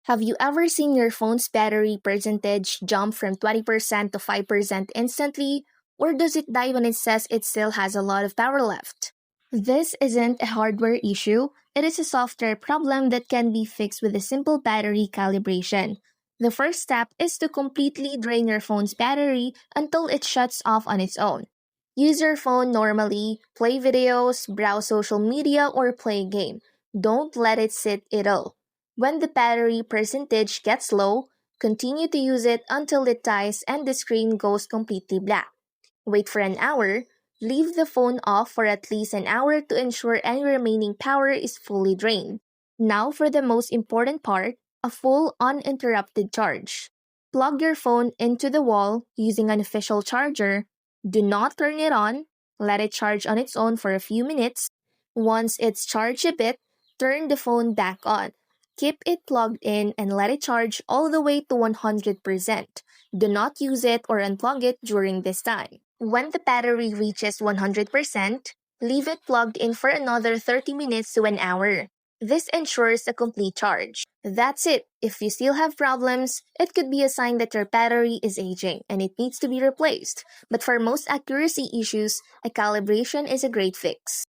Have you ever seen your phone's battery percentage jump from 20% to 5% instantly? Or does it die when it says it still has a lot of power left? This isn't a hardware issue, it is a software problem that can be fixed with a simple battery calibration. The first step is to completely drain your phone's battery until it shuts off on its own. Use your phone normally, play videos, browse social media, or play a game. Don't let it sit idle. When the battery percentage gets low, continue to use it until it dies and the screen goes completely black. Wait for an hour, leave the phone off for at least an hour to ensure any remaining power is fully drained. Now for the most important part, a full uninterrupted charge. Plug your phone into the wall using an official charger. Do not turn it on. Let it charge on its own for a few minutes. Once it's charged a bit, turn the phone back on. Keep it plugged in and let it charge all the way to 100%. Do not use it or unplug it during this time. When the battery reaches 100%, leave it plugged in for another 30 minutes to an hour. This ensures a complete charge. That's it. If you still have problems, it could be a sign that your battery is aging and it needs to be replaced. But for most accuracy issues, a calibration is a great fix.